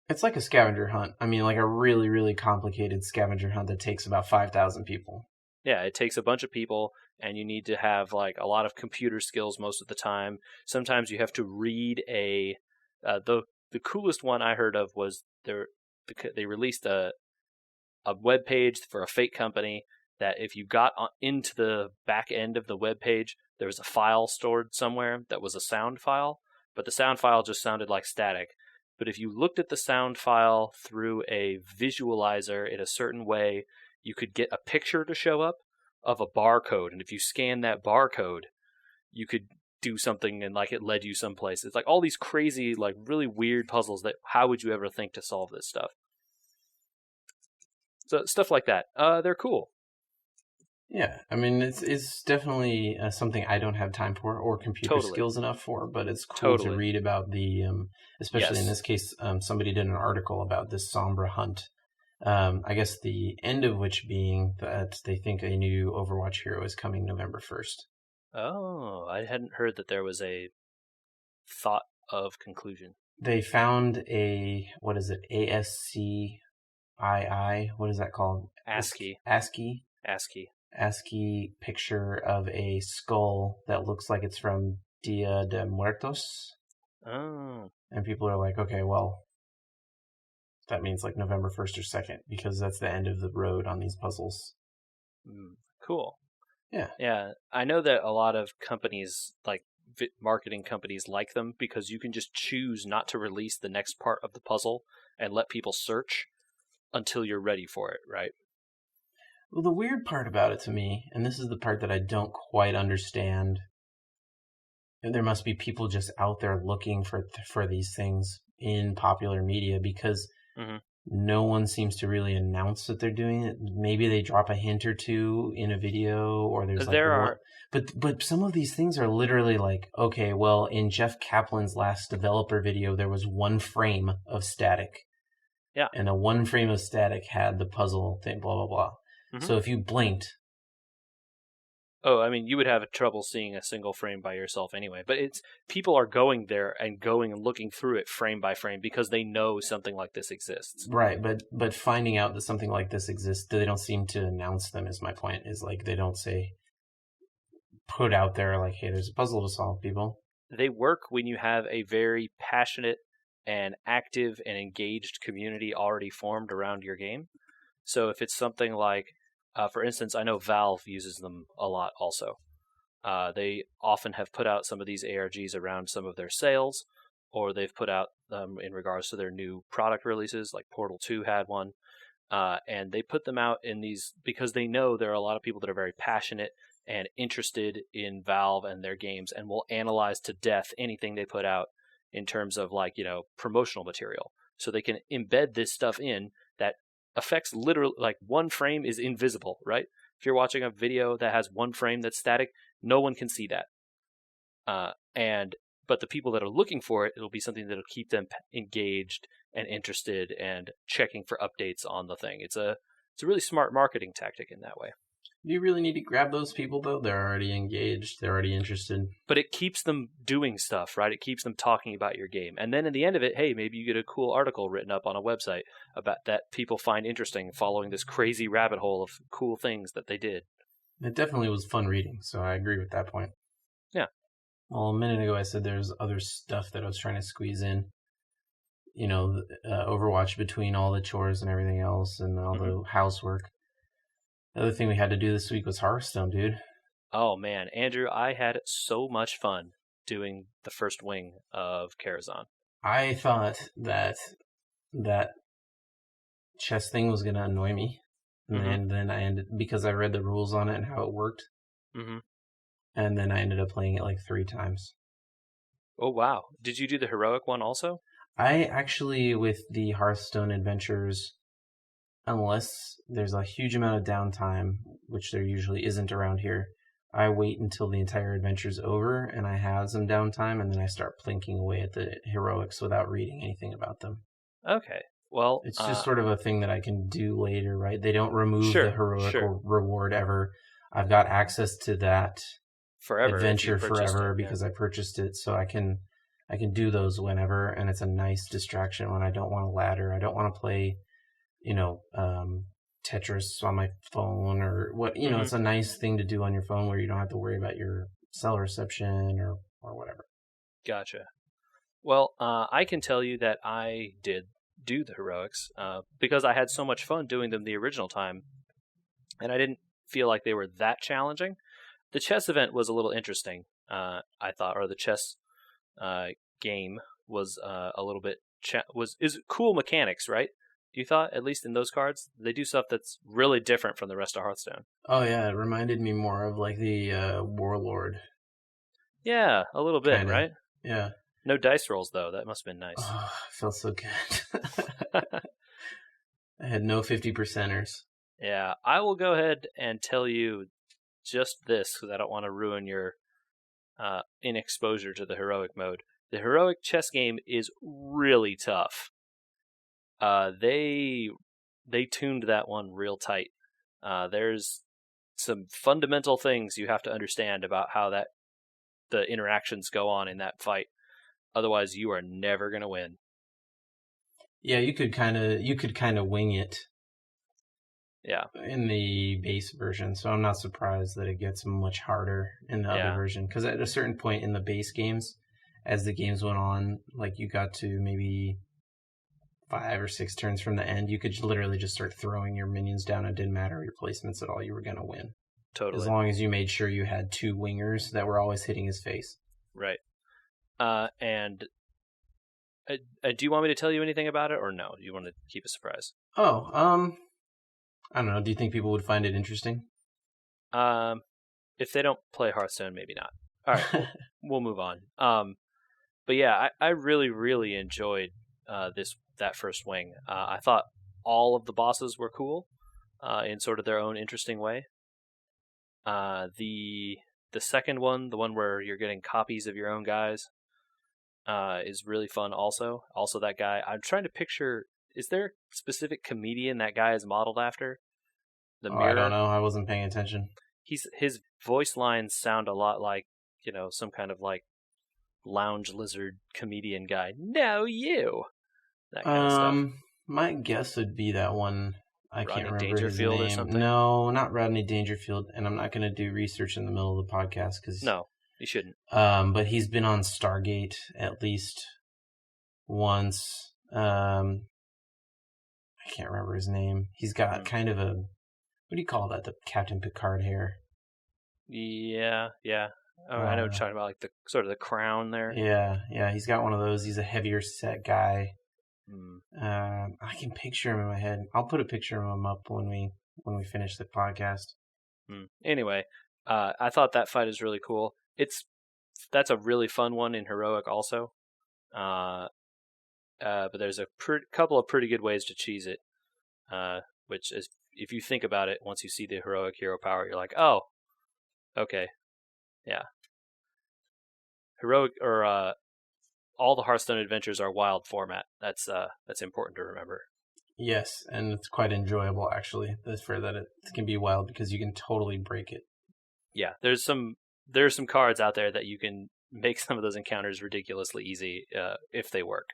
It's like a scavenger hunt. I mean, like a really, really complicated scavenger hunt that takes about 5,000 people. Yeah, it takes a bunch of people, and you need to have like a lot of computer skills most of the time. Sometimes you have to read the coolest one I heard of was they released a web page for a fake company that if you got into the back end of the web page, there was a file stored somewhere that was a sound file, but the sound file just sounded like static. But if you looked at the sound file through a visualizer in a certain way, you could get a picture to show up of a barcode. And if you scan that barcode, you could do something, and like it led you someplace. It's like all these crazy, like really weird puzzles that how would you ever think to solve this stuff? So stuff like that. They're cool. Yeah, I mean, it's definitely something I don't have time for or computer skills enough for, but it's cool to read about the, especially in this case, somebody did an article about this Sombra hunt. I guess the end of which being that they think a new Overwatch hero is coming November 1st. Oh, I hadn't heard that there was a thought of conclusion. They found what is it, ASCII? What is that called? ASCII. ASCII picture of a skull that looks like it's from Dia de Muertos. Oh. And people are like, okay, well, that means like November 1st or 2nd, because that's the end of the road on these puzzles. Cool. Yeah. Yeah. I know that a lot of companies, like marketing companies, like them because you can just choose not to release the next part of the puzzle and let people search until you're ready for it, right? Well, the weird part about it to me, and this is the part that I don't quite understand, there must be people just out there looking for these things in popular media, because no one seems to really announce that they're doing it. Maybe they drop a hint or two in a video, or there's but some of these things are literally like, okay, well, in Jeff Kaplan's last developer video, there was one frame of static. Yeah. And a one frame of static had the puzzle thing, blah, blah, blah. So if you blinked... Oh, I mean, you would have trouble seeing a single frame by yourself anyway. But people are going there and looking through it frame by frame because they know something like this exists. Right, but finding out that something like this exists, they don't seem to announce them, is my point. Is like they don't put out there like, hey, there's a puzzle to solve, people. They work when you have a very passionate and active and engaged community already formed around your game. So if it's something like, for instance, I know Valve uses them a lot also. They often have put out some of these A.R.Gs around some of their sales, or they've put out them in regards to their new product releases, like Portal 2 had one. And they put them out in these because they know there are a lot of people that are very passionate and interested in Valve and their games and will analyze to death anything they put out in terms of promotional material. So they can embed this stuff in that affects literally, like one frame is invisible, right? If you're watching a video that has one frame that's static, no one can see that. But the people that are looking for it, it'll be something that'll keep them engaged and interested and checking for updates on the thing. It's a really smart marketing tactic in that way. Do you really need to grab those people, though? They're already engaged. They're already interested. But it keeps them doing stuff, right? It keeps them talking about your game. And then at the end of it, hey, maybe you get a cool article written up on a website about that people find interesting, following this crazy rabbit hole of cool things that they did. It definitely was fun reading, so I agree with that point. Yeah. Well, a minute ago I said there's other stuff that I was trying to squeeze in. You know, Overwatch between all the chores and everything else and all the housework. The other thing we had to do this week was Hearthstone, dude. Oh, man. Andrew, I had so much fun doing the first wing of Karazhan. I thought that chess thing was going to annoy me. And then I ended, because I read the rules on it and how it worked. And then I ended up playing it like 3 times. Oh, wow. Did you do the heroic one also? I actually, with the Hearthstone adventures, unless there's a huge amount of downtime, which there usually isn't around here, I wait until the entire adventure's over and I have some downtime, and then I start plinking away at the heroics without reading anything about them. Okay. Well, it's just sort of a thing that I can do later, right? They don't remove the heroic reward ever. I've got access to that adventure forever because I purchased it, so I can do those whenever, and it's a nice distraction when I don't want to ladder. I don't want to play, Tetris on my phone or what, it's a nice thing to do on your phone where you don't have to worry about your cell reception or whatever. Gotcha. Well, I can tell you that I did do the heroics because I had so much fun doing them the original time, and I didn't feel like they were that challenging. The chess event was a little interesting, I thought, or the chess game was a little bit is cool mechanics, right? You thought, at least in those cards, they do stuff that's really different from the rest of Hearthstone. Oh yeah, it reminded me more of like the Warlord. Yeah, a little bit, Kinda. Right? Yeah. No dice rolls though. That must have been nice. Oh, it felt so good. I had no 50%ers. Yeah, I will go ahead and tell you just this because I don't want to ruin your inexposure to the heroic mode. The heroic chess game is really tough. They tuned that one real tight. There's some fundamental things you have to understand about how the interactions go on in that fight. Otherwise, you are never going to win. Yeah, you could kind of wing it. Yeah. In the base version, so I'm not surprised that it gets much harder in the other version. Because at a certain point in the base games, as the games went on, like you got to maybe 5 or 6 turns from the end, you could literally just start throwing your minions down. It didn't matter your placements at all. You were going to win. Totally. As long as you made sure you had 2 wingers that were always hitting his face. Right. And do you want me to tell you anything about it, or no? Do you want to keep a surprise? I don't know. Do you think people would find it interesting? If they don't play Hearthstone, maybe not. All right, we'll move on. But yeah, I really, really enjoyed that first wing. I thought all of the bosses were cool, in sort of their own interesting way. The second one, the one where you're getting copies of your own guys, is really fun. Also, that guy. I'm trying to picture. Is there a specific comedian that guy is modeled after? The Mirror? I don't know. I wasn't paying attention. His voice lines sound a lot like, some kind of like lounge lizard comedian guy. No, you. That kind of stuff. My guess would be that one. I can't remember his name. Or something? No, not Rodney Dangerfield. And I'm not going to do research in the middle of the podcast because no, you shouldn't. But he's been on Stargate at least once. I can't remember his name. He's got kind of a, what do you call that? The Captain Picard hair. Yeah. Oh, I know what you're talking about, like the sort of the crown there. Yeah. He's got one of those. He's a heavier set guy. I can picture him in my head. I'll put a picture of him up when we finish the podcast. Anyway, I thought that fight is really cool. That's a really fun one in heroic also. But there's a couple of pretty good ways to cheese it, which is if you think about it, once you see the heroic hero power, you're like, oh, okay, yeah. Heroic or all the Hearthstone adventures are wild format. That's important to remember. Yes, and it's quite enjoyable actually. For that it can be wild because you can totally break it. Yeah, there's some cards out there that you can make some of those encounters ridiculously easy if they work.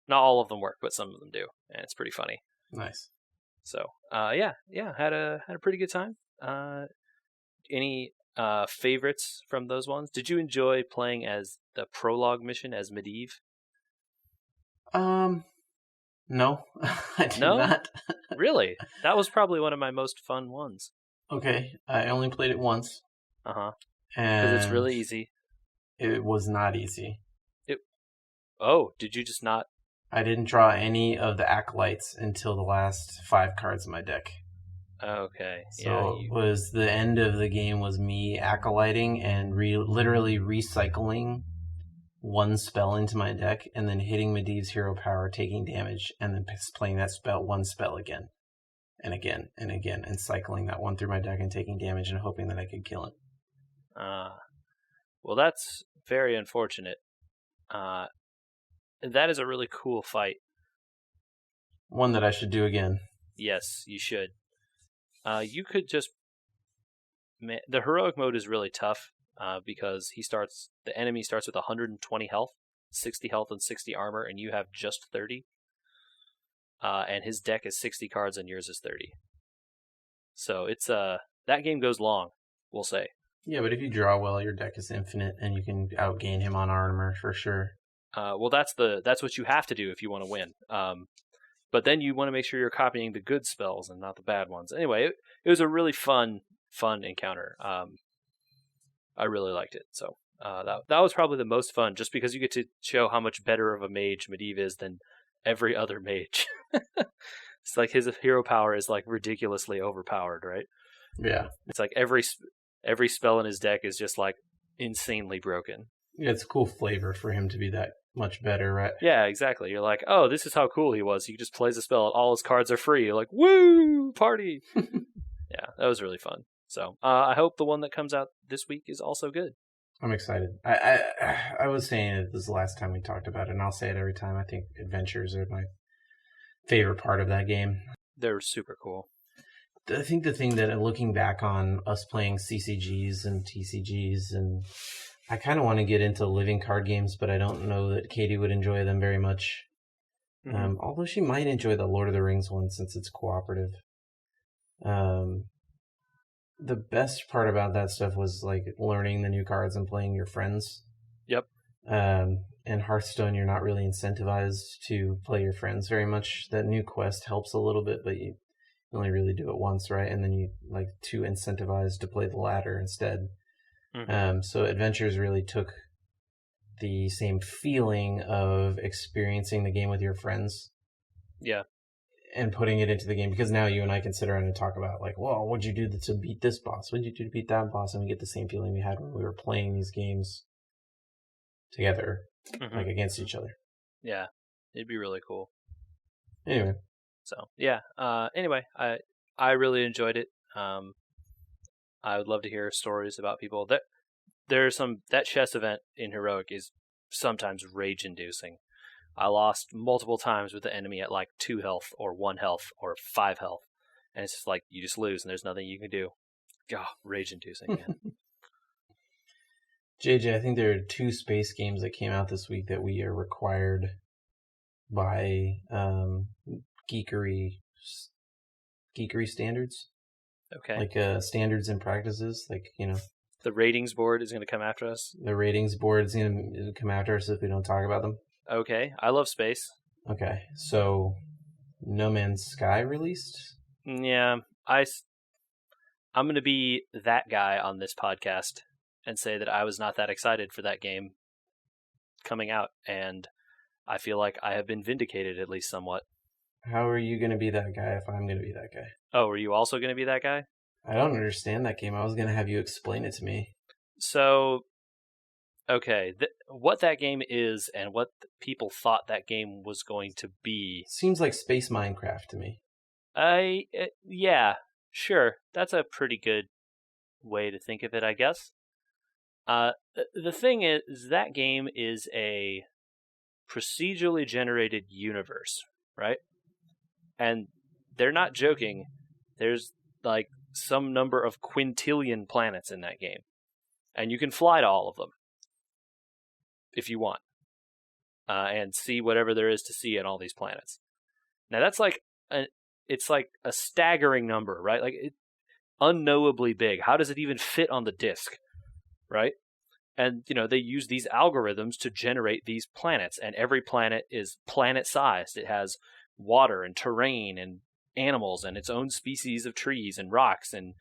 Not all of them work, but some of them do, and it's pretty funny. Nice. So, yeah, had a pretty good time. Any favorites from those ones? Did you enjoy playing as the prologue mission as Medivh? No, I did No, not. really. That was probably one of my most fun ones. Okay, I only played it once. Because and it's really easy. It was not easy. Did you just not? I didn't draw any of the acolytes until the last 5 cards in my deck. Okay. So it was the end of the game was me acolyting and literally recycling one spell into my deck and then hitting Medivh's hero power, taking damage, and then playing that one spell again and again and again, and cycling that one through my deck and taking damage and hoping that I could kill it. Well, that's very unfortunate. That is a really cool fight. One that I should do again. Yes, you should. You could just... the heroic mode is really tough because the enemy starts with 120 health, 60 health and 60 armor, and you have just 30. And his deck is 60 cards and yours is 30. So it's that game goes long, we'll say. Yeah, but if you draw well, your deck is infinite and you can outgain him on armor for sure. Well, that's what you have to do if you want to win. But then you want to make sure you're copying the good spells and not the bad ones. Anyway, it was a really fun encounter. I really liked it. So that was probably the most fun, just because you get to show how much better of a mage Medivh is than every other mage. It's like his hero power is like ridiculously overpowered, right? Yeah. It's like every spell in his deck is just like insanely broken. Yeah, it's a cool flavor for him to be that much better, right? Yeah, exactly. You're like, oh, this is how cool he was. He just plays a spell and all his cards are free. You're like, woo, party. Yeah, that was really fun. So I hope the one that comes out this week is also good. I'm excited. I was saying it this last time we talked about it, and I'll say it every time. I think adventures are my favorite part of that game. They're super cool. I think the thing that, looking back on us playing CCGs and TCGs, and I kind of want to get into living card games, but I don't know that Katie would enjoy them very much. Mm-hmm. Although she might enjoy the Lord of the Rings one since it's cooperative. The best part about that stuff was like learning the new cards and playing your friends. Yep. In Hearthstone, you're not really incentivized to play your friends very much. That new quest helps a little bit, but you only really do it once, right? And then you like too incentivized to play the ladder instead. Mm-hmm. So Adventures really took the same feeling of experiencing the game with your friends. Yeah. And putting it into the game, because now you and I can sit around and talk about like, well, what'd you do to beat this boss? What'd you do to beat that boss? And we get the same feeling we had when we were playing these games together, mm-hmm. like against each other. Yeah, it'd be really cool. Anyway. So yeah. Anyway, I really enjoyed it. I would love to hear stories about people that that chess event in Heroic is sometimes rage-inducing. I lost multiple times with the enemy at like 2 health or 1 health or 5 health. And it's just like, you just lose and there's nothing you can do. God, rage-inducing, man. JJ, I think there are 2 space games that came out this week that we are required by geekery standards. Okay. Like standards and practices, like, you know. The ratings board is going to come after us? The ratings board is going to come after us if we don't talk about them. Okay, I love space. Okay, so No Man's Sky released? Yeah, I'm going to be that guy on this podcast and say that I was not that excited for that game coming out, and I feel like I have been vindicated at least somewhat. How are you going to be that guy if I'm going to be that guy? Oh, are you also going to be that guy? I don't understand that game. I was going to have you explain it to me. So... okay, what that game is and what people thought that game was going to be... Seems like space Minecraft to me. Yeah, Sure, that's a pretty good way to think of it, I guess. The thing is, that game is a procedurally generated universe, right? And they're not joking. There's like some number of quintillion planets in that game, and you can fly to all of them if you want, and see whatever there is to see on all these planets. Now that's it's like a staggering number, right? Like unknowably big. How does it even fit on the disk, right? And they use these algorithms to generate these planets, and every planet is planet-sized. It has water and terrain and animals and its own species of trees and rocks and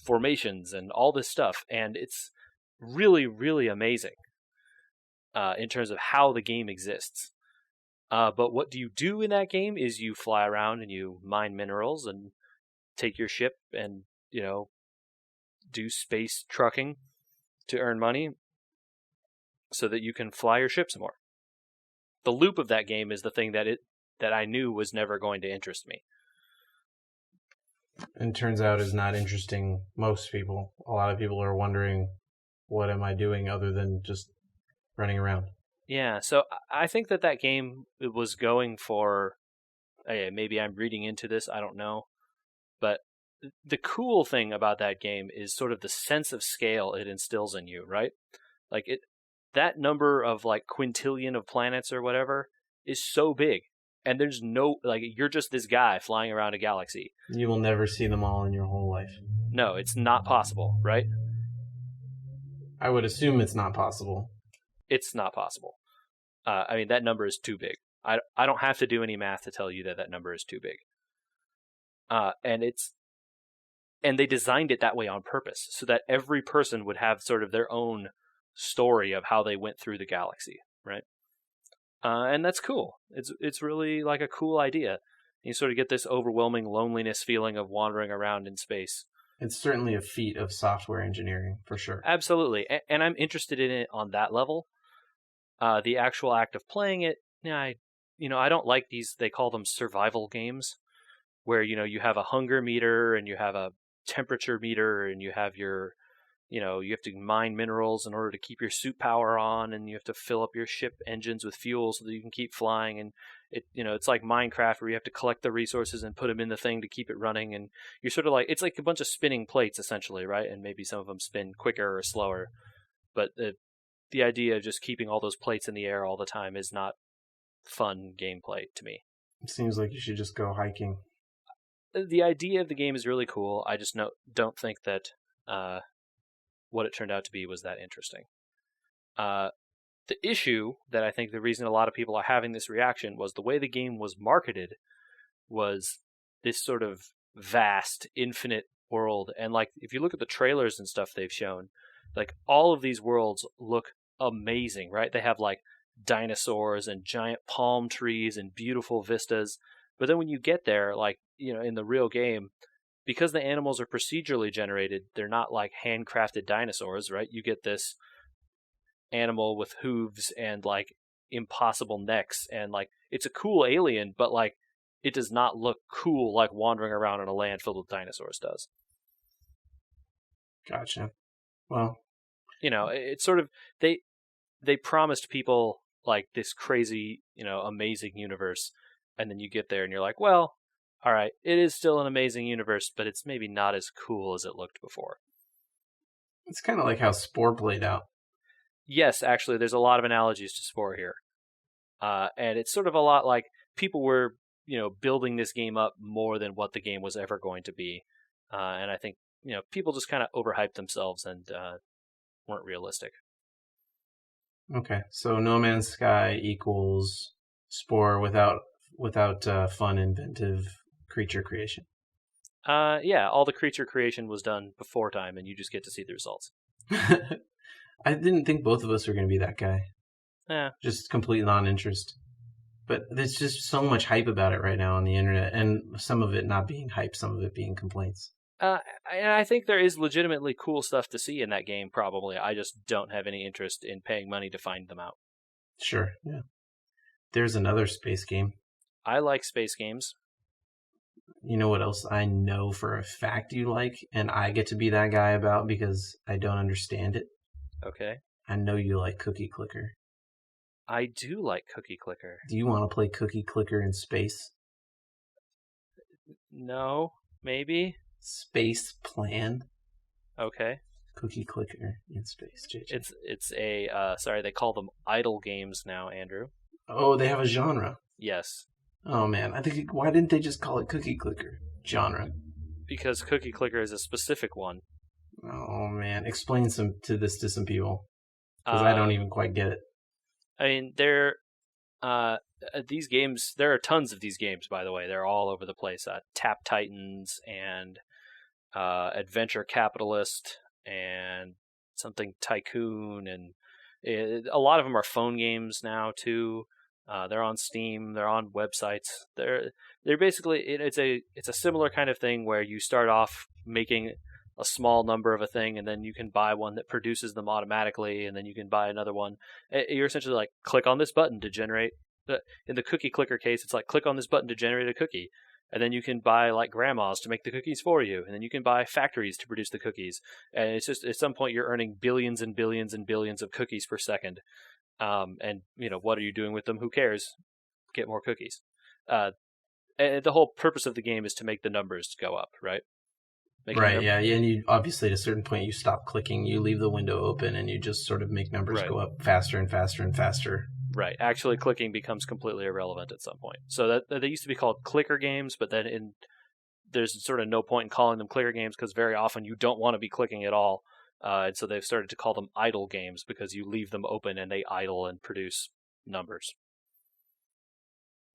formations and all this stuff, and it's really, really amazing in terms of how the game exists. But what do you do in that game is you fly around and you mine minerals and take your ship and do space trucking to earn money so that you can fly your ship some more. The loop of that game is the thing that I knew was never going to interest me. And turns out is not interesting most people. A lot of people are wondering, what am I doing other than just running around? Yeah, so I think that game was going for, maybe I'm reading into this, I don't know, but the cool thing about that game is sort of the sense of scale it instills in you, right? Like that number of like quintillion of planets or whatever is so big, and there's no, like, you're just this guy flying around a galaxy. You will never see them all in your whole life. No, it's not possible, right? I would assume it's not possible. It's not possible. I mean, that number is too big. I don't have to do any math to tell you that number is too big. And they designed it that way on purpose so that every person would have sort of their own story of how they went through the galaxy, right? And that's cool. It's really like a cool idea. You sort of get this overwhelming loneliness feeling of wandering around in space. It's certainly a feat of software engineering, for sure. Absolutely. And I'm interested in it on that level. The actual act of playing it, I don't like these, they call them survival games, where, you have a hunger meter and you have a temperature meter and you have your, you have to mine minerals in order to keep your suit power on, and you have to fill up your ship engines with fuel so that you can keep flying. And it's like Minecraft where you have to collect the resources and put them in the thing to keep it running. And you're sort of like, it's like a bunch of spinning plates essentially, right? And maybe some of them spin quicker or slower, but the idea of just keeping all those plates in the air all the time is not fun gameplay to me. It seems like you should just go hiking. The idea of the game is really cool. I just don't think that what it turned out to be was that interesting. The issue that I think the reason a lot of people are having this reaction was the way the game was marketed was this sort of vast, infinite world. And like, if you look at the trailers and stuff they've shown, like all of these worlds look amazing, right? They have like dinosaurs and giant palm trees and beautiful vistas. But then when you get there, like, in the real game, because the animals are procedurally generated, they're not like handcrafted dinosaurs, right? You get this animal with hooves and like impossible necks, and like it's a cool alien, but like it does not look cool like wandering around in a land filled with dinosaurs does. Gotcha. Well, it's sort of, they promised people like this crazy, amazing universe, and then you get there and you're like, well, all right, it is still an amazing universe, but it's maybe not as cool as it looked before. It's kind of like how Spore played out. Yes, actually, there's a lot of analogies to Spore here. And it's sort of a lot like people were, building this game up more than what the game was ever going to be. And I think, people just kind of overhyped themselves and weren't realistic. Okay, so No Man's Sky equals Spore without fun, inventive creature creation. Yeah, all the creature creation was done before time, and you just get to see the results. I didn't think both of us were going to be that guy. Yeah. Just complete non-interest. But there's just so much hype about it right now on the internet, and some of it not being hype, some of it being complaints. And I think there is legitimately cool stuff to see in that game, probably. I just don't have any interest in paying money to find them out. Sure, yeah. There's another space game. I like space games. You know what else I know for a fact you like, and I get to be that guy about because I don't understand it? Okay. I know you like Cookie Clicker. I do like Cookie Clicker. Do you want to play Cookie Clicker in space? No, maybe. Space Plan? Okay. Cookie Clicker in space, JJ. It's a sorry, they call them idle games now, Andrew. Oh, they have a genre. Yes, Oh man, I think why didn't they just call it Cookie Clicker genre? because Cookie Clicker is a specific one. Oh man, explain some to some people because I don't Uh, even quite get it. I mean, uh, these games. There are tons of these games, by the way. They're all over the place. Tap Titans and Adventure Capitalist and something Tycoon, and a lot of them are phone games now too. They're on Steam. They're on websites. They're basically it's a similar kind of thing where you start off making a small number of a thing, and then you can buy one that produces them automatically, and then you can buy another one. You're essentially like click on this button to generate. In the Cookie Clicker case, it's like click on this button to generate a cookie, and then you can buy like grandmas to make the cookies for you, and then you can buy factories to produce the cookies, and it's just at some point you're earning billions and billions and billions of cookies per second. And what are you doing with them? Who cares? Get more cookies. And the whole purpose of the game is to make the numbers go up, right? Right, yeah, and you obviously at a certain point you stop clicking, you leave the window open, and you just sort of make numbers Right. go up faster and faster and faster. Right. Actually, clicking becomes completely irrelevant at some point. So that they used to be called clicker games, but then there's sort of no point in calling them clicker games because very often you don't want to be clicking at all. And so they've started to call them idle games because you leave them open and they idle and produce numbers.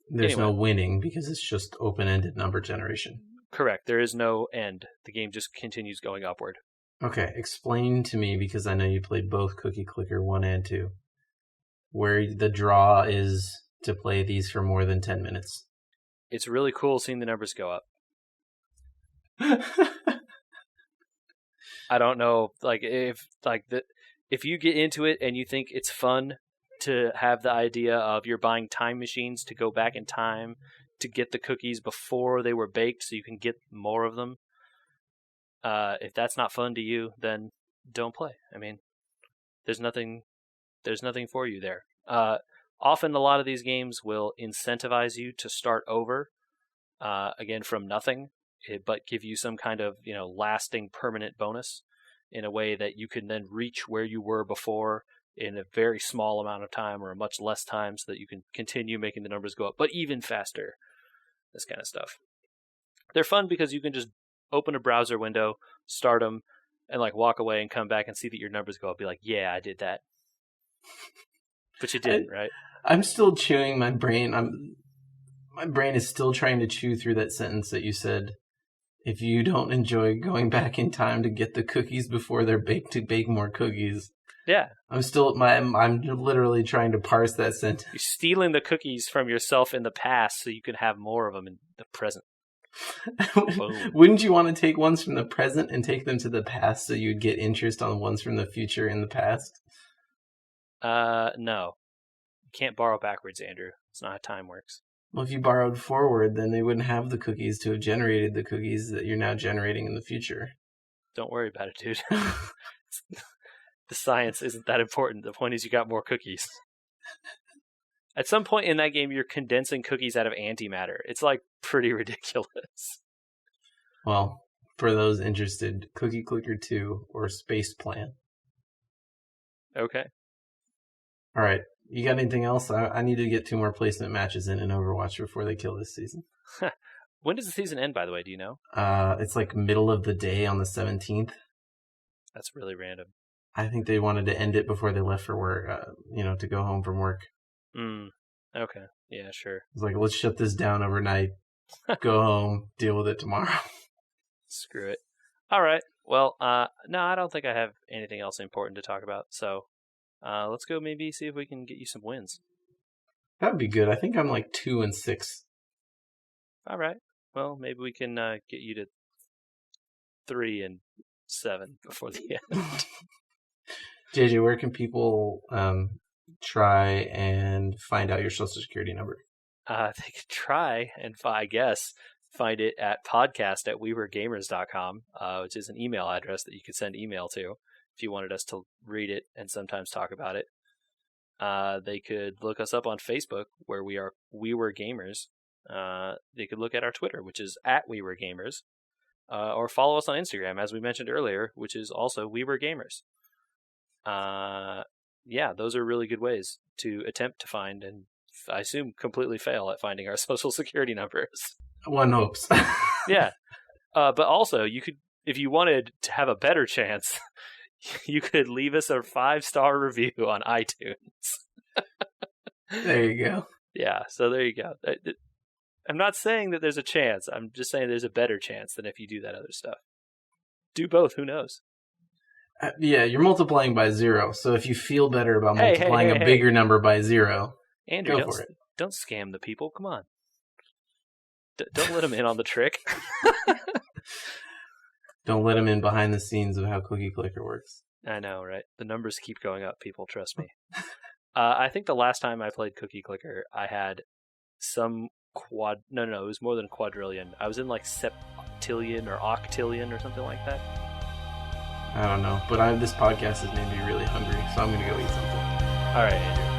There's Anyway, no winning because it's just open-ended number generation. correct. There is no end. The game just continues going upward. Okay, explain to me, because I know you played both Cookie Clicker 1 and 2, where the draw is to play these for more than 10 minutes. It's really cool seeing the numbers go up. I don't know, like if you get into it and you think it's fun to have the idea of you're buying time machines to go back in time to get the cookies before they were baked so you can get more of them. If that's not fun to you, then don't play. I mean, there's nothing for you there. Often a lot of these games will incentivize you to start over again from nothing, but give you some kind of lasting permanent bonus in a way that you can then reach where you were before in a very small amount of time or a much less time so that you can continue making the numbers go up, but even faster. This kind of stuff. They're fun because you can just open a browser window, start them, and like walk away and come back and see that your numbers go up. Be like, yeah, I did that. But you didn't, right? I'm still chewing my brain. My brain is still trying to chew through that sentence that you said. If you don't enjoy going back in time to get the cookies before they're baked to bake more cookies. Yeah. I'm literally trying to parse that sentence. You're stealing the cookies from yourself in the past so you can have more of them in the present. Wouldn't you want to take ones from the present and take them to the past so you'd get interest on ones from the future in the past? No. You can't borrow backwards, Andrew. It's not how time works. Well, if you borrowed forward, then they wouldn't have the cookies to have generated the cookies that you're now generating in the future. Don't worry about it, dude. The science isn't that important. The point is you got more cookies. At some point in that game, you're condensing cookies out of antimatter. It's like pretty ridiculous. Well, for those interested, Cookie Clicker 2 or Space Plan. Okay. All right. You got anything else? I need to get 2 more placement matches in Overwatch before they kill this season. When does the season end, by the way? Do you know? It's like middle of the day on the 17th. That's really random. I think they wanted to end it before they left for work, to go home from work. Okay. Yeah, sure. It's like, let's shut this down overnight, go home, deal with it tomorrow. Screw it. All right. Well, no, I don't think I have anything else important to talk about. So let's go maybe see if we can get you some wins. That would be good. I think I'm like 2-6. All right. Well, maybe we can get you to 3-7 before the end. JJ, where can people try and find out your social security number? They could try and, I guess, find it at podcast@weweregamers.com, which is an email address that you could send email to if you wanted us to read it and sometimes talk about it. They could look us up on Facebook, where we are We Were Gamers. They could look at our Twitter, which is @WeWereGamers, or follow us on Instagram, as we mentioned earlier, which is also We Were Gamers. Yeah, those are really good ways to attempt to find, and I assume completely fail at finding our social security numbers. One hopes. Yeah. But also, you could, if you wanted to have a better chance, you could leave us a 5-star review on iTunes. There you go. Yeah, so there you go. I'm not saying that there's a chance. I'm just saying there's a better chance than if you do that other stuff. Do both, who knows? Yeah, you're multiplying by 0. So if you feel better about multiplying a bigger number by 0, Andrew, go for it. Don't scam the people. Come on. Don't let them in on the trick. Don't let them in behind the scenes of how Cookie Clicker works. I know, right? The numbers keep going up, people. Trust me. I think the last time I played Cookie Clicker, I had some No, it was more than quadrillion. I was in like septillion or octillion or something like that. I don't know, but this podcast has made me really hungry, so I'm going to go eat something. All right, Andrew.